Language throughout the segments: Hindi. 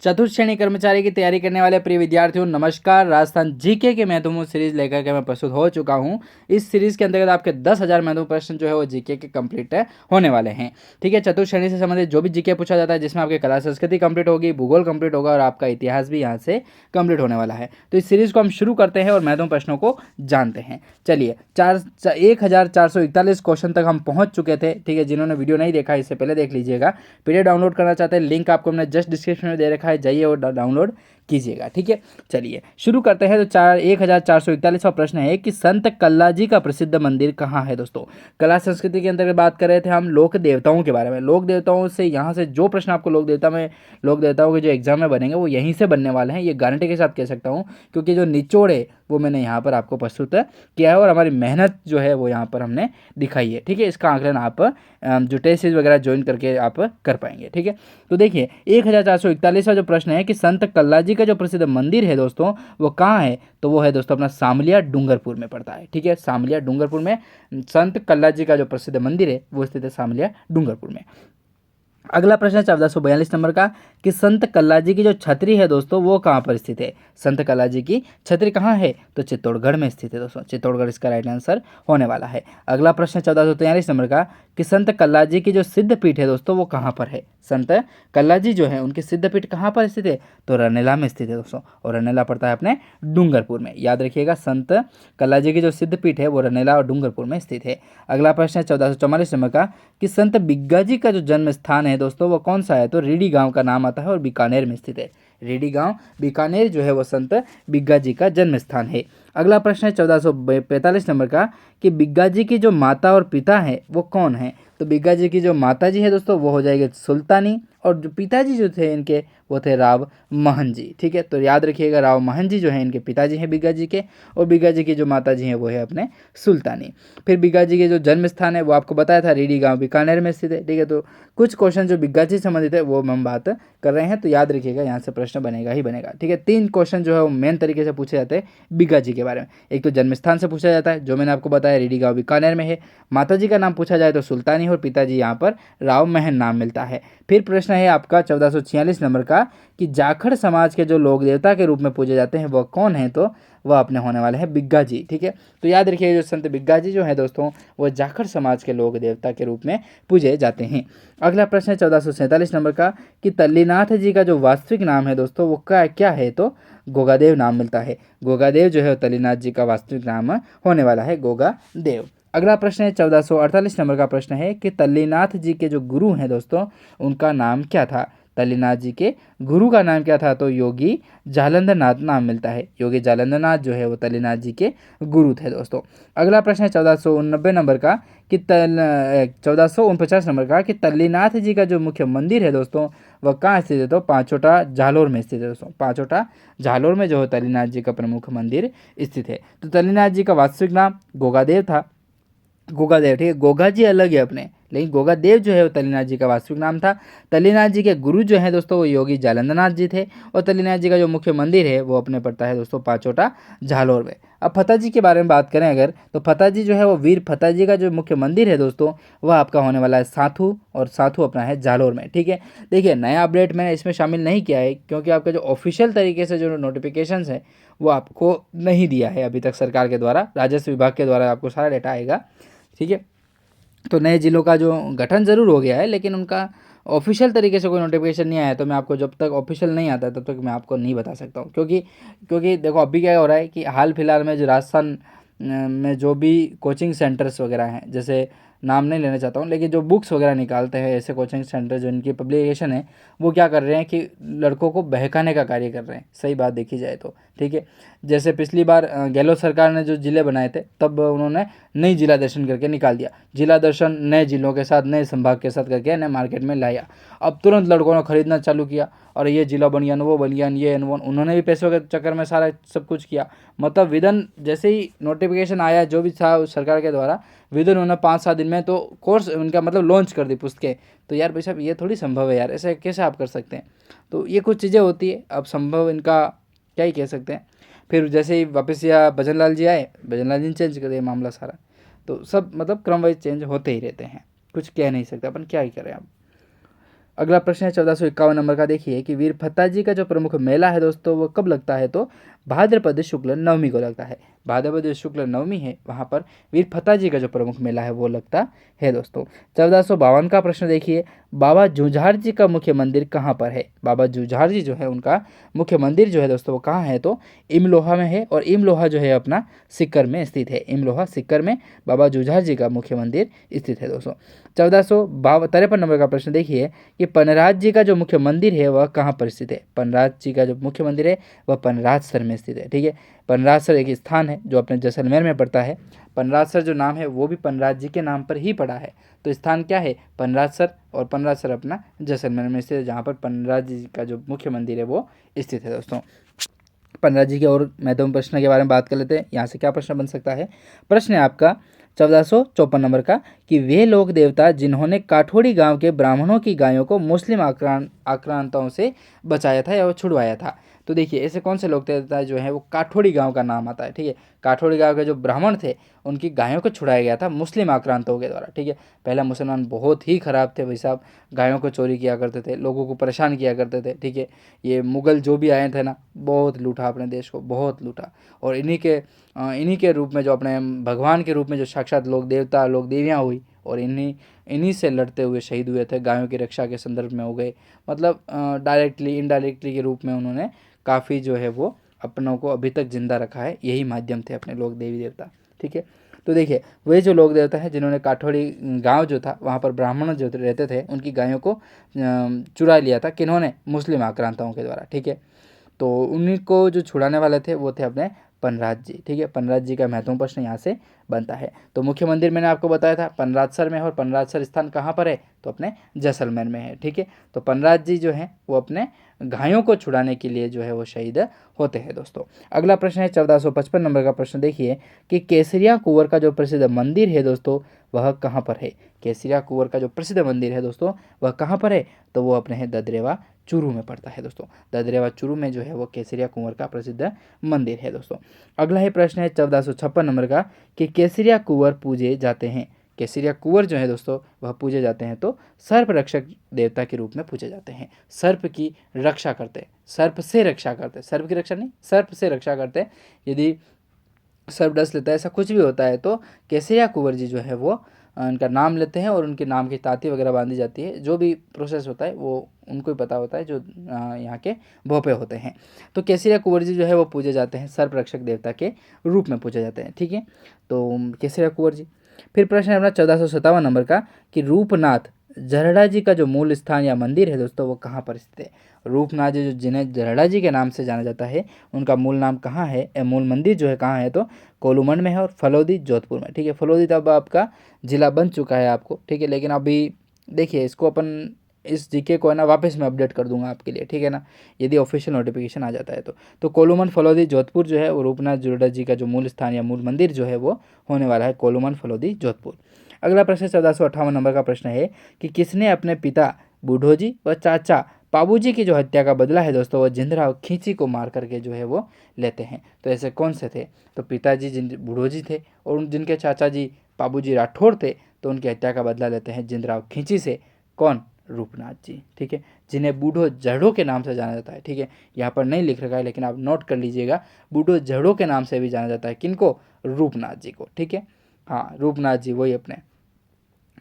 चतुर्थ श्रेणी कर्मचारी की तैयारी करने वाले प्रिय विद्यार्थियों, नमस्कार। राजस्थान जीके के महत्वपूर्ण सीरीज लेकर के मैं प्रस्तुत हो चुका हूं। इस सीरीज के अंतर्गत आपके 10,000 महत्वपूर्ण प्रश्न जो है वो जीके के कंप्लीट होने वाले हैं। ठीक है, चतुर्थ श्रेणी से संबंधित जो भी जीके पूछा जाता है, जिसमें आपकी कला संस्कृति कंप्लीट होगी, भूगोल कंप्लीट होगा और आपका इतिहास भी यहाँ से कंप्लीट होने वाला है। तो इस सीरीज को हम शुरू करते हैं और महत्वपूर्ण प्रश्नों को जानते हैं। चलिए, 1441 क्वेश्चन तक हम पहुंच चुके थे। ठीक है, जिन्होंने वीडियो नहीं देखा इससे पहले देख लीजिएगा। पीडीएफ डाउनलोड करना चाहते हैं, लिंक आपको हमने जस्ट डिस्क्रिप्शन में दे रखा है, जाइए और डाउनलोड कीजिएगा। ठीक है, चलिए शुरू करते हैं। तो 1441वां प्रश्न है कि संत कल्लाजी का प्रसिद्ध मंदिर कहाँ है। दोस्तों, कला संस्कृति के अंतर्गत बात कर रहे थे हम लोक देवताओं के बारे में। लोक देवताओं से यहाँ से जो प्रश्न आपको लोक देवताओं के जो एग्जाम में बनेंगे वो यहीं से बनने वाले हैं, ये गारंटी के साथ कह सकता हूँ, क्योंकि जो निचोड़ है वो मैंने यहाँ पर आपको प्रस्तुत किया है और हमारी मेहनत जो है वो यहाँ पर हमने दिखाई है। ठीक है, इसका आकलन आप जो टेस्ट सीरीज वगैरह ज्वाइन करके आप कर पाएंगे। ठीक है, तो देखिए 1441वां जो प्रश्न है कि संत कल्लाजी का जो प्रसिद्ध मंदिर है दोस्तों वो कहाँ है। तो वो है दोस्तों अपना सामलिया डूंगरपुर में पड़ता है। ठीक है, सामलिया डूंगरपुर में संत कल्लाजी का जो प्रसिद्ध मंदिर है वो स्थित है सामलिया डूंगरपुर में। अगला प्रश्न है 1442 नंबर का कि संत कल्लाजी की जो छतरी है दोस्तों वो कहाँ पर स्थित है। संत कल्लाजी की छतरी कहाँ है, तो चित्तौड़गढ़ में स्थित है दोस्तों। चित्तौड़गढ़ इसका राइट आंसर होने वाला है। अगला प्रश्न है 1443 नंबर का कि संत कल्लाजी की जो सिद्धपीठ है दोस्तों वो कहाँ पर है। संत कल्लाजी जो है उनकी सिद्धपीठ कहाँ पर स्थित है, तो रनेला में स्थित है दोस्तों, और रनेला पड़ता है अपने डूंगरपुर में। याद रखिएगा, संत कल्लाजी की जो सिद्धपीठ है वो रनेला और डूंगरपुर में स्थित है। अगला प्रश्न है 1444 नंबर का कि संत बिग्गाजी का जो जन्म स्थान है दोस्तों वो कौन सा है, तो रीडी गांव का नाम आता है और बीकानेर में स्थित है। रीडी गांव बीकानेर जो है वो संत बिग्गाजी का जन्म स्थान है। अगला प्रश्न है 1445 नंबर का कि बिग्गाजी की जो माता और पिता है वो कौन है। तो बिग्गाजी की जो माता जी है दोस्तों वो हो जाएगी सुल्तानी, और जो पिताजी जो थे इनके वो थे राव महन जी। ठीक है, तो याद रखिएगा, राव महन जी जो है इनके पिताजी हैं बिग्गाजी के, और बिग्गाजी की जो माता जी हैं वो है अपने सुल्तानी। फिर बिग्गाजी के जो जन्म स्थान है वो आपको बताया था, रीडी गांव बीकानेर में स्थित है। ठीक है, तो कुछ क्वेश्चन जो बिग्गाजी से संबंधित है वो हम बात कर रहे हैं, तो याद रखिएगा यहाँ से प्रश्न बनेगा ही बनेगा। ठीक है, 3 क्वेश्चन जो है वो मेन तरीके से पूछे जाते हैं बिग्गाजी के बारे में। एक तो जन्म स्थान से पूछा जाता है जो मैंने आपको बताया, रीडी गांव बीकानेर में है। माताजी का नाम पूछा जाए तो सुल्तानी, और पिताजी यहाँ पर राव महन नाम मिलता है। फिर प्रश्न है आपका 1446 नंबर का कि जाखड़ समाज के जो लोक देवता के रूप में पूजे जाते हैं वह कौन है, तो वह अपने होने वाले हैं बिग्गाजी। ठीक है, तो याद रखिए जो संत बिग्गाजी जो है दोस्तों वो जाखड़ समाज के लोक देवता के रूप में पूजे जाते हैं। अगला प्रश्न है 1447 नंबर का कि तल्लीनाथ जी का जो वास्तविक नाम है दोस्तों वो क्या है, तो गोगादेव नाम मिलता है। गोगादेव जो है तल्लीनाथ जी का वास्तविक नाम होने वाला है गोगादेव। अगला प्रश्न है 1448 नंबर का प्रश्न है कि तल्लीनाथ जी के जो गुरु हैं दोस्तों उनका नाम क्या था। तल्लीनाथ जी के गुरु का नाम क्या था, तो योगी जालंधर नाथ नाम मिलता है। योगी जालंधर नाथ जो है वो तल्लीनाथ जी के गुरु थे दोस्तों। अगला प्रश्न है 1449 नंबर का कि 1449 नंबर का कि तल्लीनाथ जी का जो मुख्य मंदिर है दोस्तों वह कहाँ स्थित है, तो पांचोटा जालोर में स्थित है दोस्तों। पांचोटा जालोर में जो है तल्लीनाथ जी का प्रमुख मंदिर स्थित है। तो तल्लीनाथ जी का वास्तविक नाम गोगादेव था। गोगादेव, ठीक है, गोगा जी अलग है अपने, लेकिन गोगादेव जो है वो तल्लीनाथ जी का वास्तविक नाम था। तल्लीनाथ जी के गुरु जो हैं दोस्तों वो योगी जालंधरनाथ जी थे, और तल्लीनाथ जी का जो मुख्य मंदिर है वो अपने पड़ता है दोस्तों पांचोटा झालोर में। अब फतेह जी के बारे में बात करें अगर, तो फतेह जी जो है वो वीर फतेह जी का जो मुख्य मंदिर है दोस्तों वह आपका होने वाला है साथू, और साथू अपना है जालोर में। ठीक है, देखिए नया अपडेट मैंने इसमें शामिल नहीं किया है क्योंकि आपका जो ऑफिशियल तरीके से जो नोटिफिकेशन है वो आपको नहीं दिया है अभी तक सरकार के द्वारा, राजस्व विभाग के द्वारा आपको सारा डेटा आएगा। ठीक है, तो नए जिलों का जो गठन ज़रूर हो गया है लेकिन उनका ऑफिशियल तरीके से कोई नोटिफिकेशन नहीं आया, तो मैं आपको जब तक ऑफिशियल नहीं आता तब तक मैं आपको नहीं बता सकता हूँ। क्योंकि देखो अभी क्या हो रहा है कि हाल फिलहाल में जो राजस्थान में जो भी कोचिंग सेंटर्स वगैरह हैं, जैसे नाम नहीं लेना चाहता हूँ, लेकिन जो बुक्स वगैरह निकालते हैं ऐसे कोचिंग सेंटर जो इनकी पब्लिकेशन है वो क्या कर रहे हैं कि लड़कों को बहकाने का कार्य कर रहे हैं। सही बात देखी जाए तो, ठीक है, जैसे पिछली बार गहलोत सरकार ने जो जिले बनाए थे तब उन्होंने नई जिला दर्शन करके निकाल दिया। जिला दर्शन नए जिलों के साथ, नए संभाग के साथ करके नए मार्केट में लाया। अब तुरंत लड़कों ने खरीदना चालू किया, और ये जिला बन गया, वो बन गया, ये उन्होंने भी पैसों के चक्कर में सारा सब कुछ किया। मतलब विदन जैसे ही नोटिफिकेशन आया जो भी था उस सरकार के द्वारा, विदिन उन्होंने 5-7 दिन में तो कोर्स उनका मतलब लॉन्च कर दी पुस्तकें। तो यार भाई साहब ये थोड़ी संभव है यार, ऐसे कैसे आप कर सकते हैं। तो ये कुछ चीज़ें होती है, अब संभव इनका क्या ही कह सकते हैं। फिर जैसे ही वापस या भजन लाल जी आए, भजन लाल जी ने चेंज कर दिया मामला सारा। तो सब मतलब क्रम वाइज चेंज होते ही रहते हैं, कुछ कह नहीं सकते अपन, क्या ही करें अब। अगला प्रश्न है 1451 नंबर का। देखिए कि वीर फत्ता जी का जो प्रमुख मेला है दोस्तों वो कब लगता है, तो भाद्रपद शुक्ल नवमी को लगता है। भाद्रपद शुक्ल नवमी है वहाँ पर वीर फत्ता जी का जो प्रमुख मेला है वो लगता है दोस्तों। 1452 का प्रश्न देखिए, बाबा जूझार जी का मुख्य मंदिर कहाँ पर है। बाबा जूझार जी जो है उनका मुख्य मंदिर जो है दोस्तों वो कहाँ है, तो इमलोहा में है। और इमलोहा जो है अपना सिक्कर में स्थित है। इमलोहा सिक्कर में बाबा जूझार जी का मुख्य मंदिर स्थित है दोस्तों। 1453 नंबर का प्रश्न देखिए कि पनराज जी का जो मुख्य मंदिर है वह कहाँ पर स्थित है। पनराज जी का जो मुख्य मंदिर है वह पनराजसर में स्थित है। ठीक है, पनराजसर एक स्थान है जो अपने जैसलमेर में पड़ता है। पनराजसर जो नाम है वो भी पनराज जी के नाम पर ही पड़ा है। तो स्थान क्या है, पनराजसर, और पनराजसर अपना जैसलमेर में स्थित है जहाँ पर पनराज जी का जो मुख्य मंदिर है वो स्थित है दोस्तों। पनराज जी के और महत्वपूर्ण प्रश्न के बारे में बात कर लेते हैं। यहाँ से क्या प्रश्न बन सकता है। प्रश्न है आपका 1454 नंबर का कि वे लोक देवता जिन्होंने काठोड़ी गांव के ब्राह्मणों की गायों को मुस्लिम आक्रांताओं से बचाया था या वो छुड़वाया था। तो देखिए ऐसे कौन से लोक देवता जो है वो काठोड़ी गांव का नाम आता है। ठीक है, काठोड़ी गांव के जो ब्राह्मण थे उनकी गायों को छुड़ाया गया था मुस्लिम आक्रांताओं के द्वारा। ठीक है, पहला मुसलमान बहुत ही खराब थे भाई साहब, गायों को चोरी किया करते थे, लोगों को परेशान किया करते थे। ठीक है, ये मुग़ल जो भी आए थे ना बहुत लूटा अपने देश को, बहुत लूटा। और इन्हीं के रूप में जो अपने भगवान के रूप में जो साक्षात लोग देवता लोग देवियाँ हुई और इन्हीं से लड़ते हुए शहीद हुए थे, गायों की रक्षा के संदर्भ में हो गए। मतलब डायरेक्टली इनडायरेक्टली के रूप में उन्होंने काफ़ी जो है वो अपनों को अभी तक जिंदा रखा है, यही माध्यम थे अपने लोग देवी देवता। ठीक है, तो देखिए वे जो लोग देवता हैं जिन्होंने काठोड़ी गांव जो था वहाँ पर ब्राह्मण जो रहते थे उनकी गायों को चुरा लिया था, किन्होंने, मुस्लिम आक्रांताओं के द्वारा। ठीक है, तो उन्हीं को जो छुड़ाने वाले थे वो थे अपने पनराज जी। ठीक है, पनराज जी का महत्वपूर्ण प्रश्न यहाँ से बनता है। तो मुख्य मंदिर मैंने आपको बताया था पनराजसर में है, और पनराजसर स्थान कहाँ पर है, तो अपने जैसलमेर में है। ठीक है, तो पनराज जी जो हैं वो अपने गायों को छुड़ाने के लिए जो है वो शहीद होते हैं दोस्तों। अगला प्रश्न है 1455 नंबर का प्रश्न देखिए कि केसरिया कुंवर का जो प्रसिद्ध मंदिर है दोस्तों वह कहाँ पर है। केसरिया कुंवर का जो प्रसिद्ध मंदिर है दोस्तों वह कहाँ पर है, तो वो अपने है ददरेवा चूरू में पड़ता है दोस्तों। ददरेवा चूरू में जो है वो केसरिया कुंवर का प्रसिद्ध मंदिर है दोस्तों। अगला ही प्रश्न है 1456 नंबर का कि केसरिया कुंवर पूजे जाते हैं। केसरिया कुंवर जो है दोस्तों वह पूजे जाते हैं तो सर्प रक्षक देवता के रूप में पूजे जाते हैं। सर्प की रक्षा करते, सर्प से रक्षा करते, सर्प की रक्षा नहीं, सर्प से रक्षा करते। यदि सर्प डस लेता है, ऐसा कुछ भी होता है, तो केसरिया कुंवर जी जो है वो उनका नाम लेते हैं और उनके नाम की ताती वगैरह बांधी जाती है। जो भी प्रोसेस होता है वो उनको ही पता होता है जो यहाँ के भोपे होते हैं। तो केसरिया कुंवर जी जो है वो पूजे जाते हैं, सर्प रक्षक देवता के रूप में पूजे जाते हैं। ठीक है, तो केसरिया कुंवर जी। फिर प्रश्न है अपना 1457 नंबर का कि रूपनाथ जरड़ा जी का जो मूल स्थान या मंदिर है दोस्तों वो कहाँ पर स्थित है। रूपनाथ जी जो जिन्हें जरड़ा जी के नाम से जाना जाता है उनका मूल नाम कहाँ है, मूल मंदिर जो है कहाँ है, तो कोलूमंड में है और फलोदी जोधपुर में। ठीक है, फलोदी तो अब आपका जिला बन चुका है आपको। ठीक है, लेकिन अभी देखिए इसको अपन इस जीके को है ना वापस मैं अपडेट कर दूंगा आपके लिए। ठीक है ना, यदि ऑफिशियल नोटिफिकेशन आ जाता है तो कोलूमन फलोदी जोधपुर जो है वो रूपनाथ जुरडा जी का जो मूल स्थान या मूल मंदिर जो है वो होने वाला है कोलूमन फलोदी जोधपुर। अगला प्रश्न 1458 नंबर का प्रश्न है कि किसने अपने पिता बूढ़ोजी व चाचा पाबूजी की जो हत्या का बदला है दोस्तों वो जिंदराव खींची को मार करके जो है वो लेते हैं। तो ऐसे कौन से थे, तो पिताजी जिन बूढ़ोजी थे और जिनके चाचा जी पाबूजी राठौड़ थे, तो उनकी हत्या का बदला लेते हैं जिंदराव खींची से। कौन, रूपनाथ जी। ठीक है, जिन्हें बूढ़ो जड़ों के नाम से जाना जाता है। ठीक है, यहाँ पर नहीं लिख रखा है लेकिन आप नोट कर लीजिएगा, बूढ़ो जड़ों के नाम से भी जाना जाता है। किनको, रूपनाथ जी को। ठीक है, हाँ रूपनाथ जी वही अपने।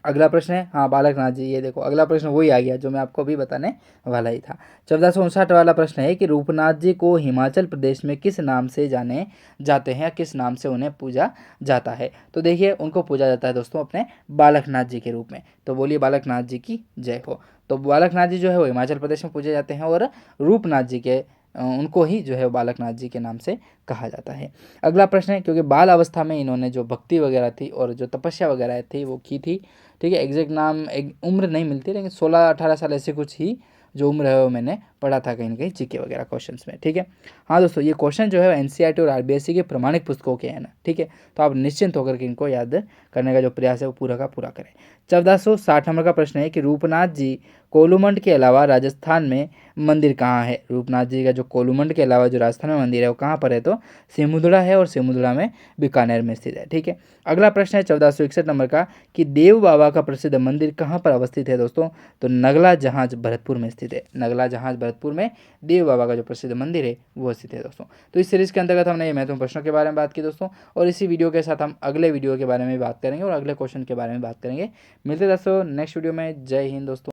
अगला प्रश्न है, हाँ बालकनाथ जी, ये देखो अगला प्रश्न वही आ गया जो मैं आपको अभी बताने वाला ही था। 1459 वाला प्रश्न है कि रूपनाथ जी को हिमाचल प्रदेश में किस नाम से जाने जाते हैं या किस नाम से उन्हें पूजा जाता है। तो देखिए उनको पूजा जाता है दोस्तों अपने बालकनाथ जी के रूप में। तो बोलिए बालकनाथ जी की जय हो। तो बालकनाथ जी जो है वो हिमाचल प्रदेश में पूजे जाते हैं और रूपनाथ जी के उनको ही जो है बालकनाथ जी के नाम से कहा जाता है। अगला प्रश्न है, क्योंकि बाल अवस्था में इन्होंने जो भक्ति वगैरह थी और जो तपस्या वगैरह थी वो की थी। ठीक है, एग्जैक्ट नाम एक उम्र नहीं मिलती लेकिन 16-18 साल ऐसे कुछ ही जो उम्र है वो मैंने पढ़ा था कहीं ना कहीं जीके वगैरह क्वेश्चंस में, ठीक है। हाँ दोस्तों, ये क्वेश्चन जो है एनसीईआरटी और आरबीएसई के प्रमाणिक पुस्तकों के हैं ना, ठीक है। तो आप निश्चिंत होकर के इनको याद करने का जो प्रयास है वो पूरा का पूरा करें। 1460 नंबर का प्रश्न है कि रूपनाथ जी कोलूमंड के अलावा राजस्थान में मंदिर कहाँ है। रूपनाथ जी का जो कोलूमंड के अलावा जो राजस्थान में मंदिर है वो कहाँ पर है, तो सिमुद्रा है, और सिमुद्रा में बीकानेर में स्थित है, ठीक है। अगला प्रश्न है 1461 नंबर का कि देव बाबा का प्रसिद्ध मंदिर कहाँ पर अवस्थित है दोस्तों, तो नगला जहाज भरतपुर में स्थित है। नगला जहाज भरतपुर में देव बाबा का जो प्रसिद्ध मंदिर है वो स्थित है दोस्तों। तो इस सीरीज के अंतर्गत हमने ये महत्वपूर्ण प्रश्नों के बारे में बात की दोस्तों, और इसी वीडियो के साथ हम अगले वीडियो के बारे में बात करेंगे और अगले क्वेश्चन के बारे में बात करेंगे। मिलते दोस्तों नेक्स्ट वीडियो में। जय हिंद दोस्तों।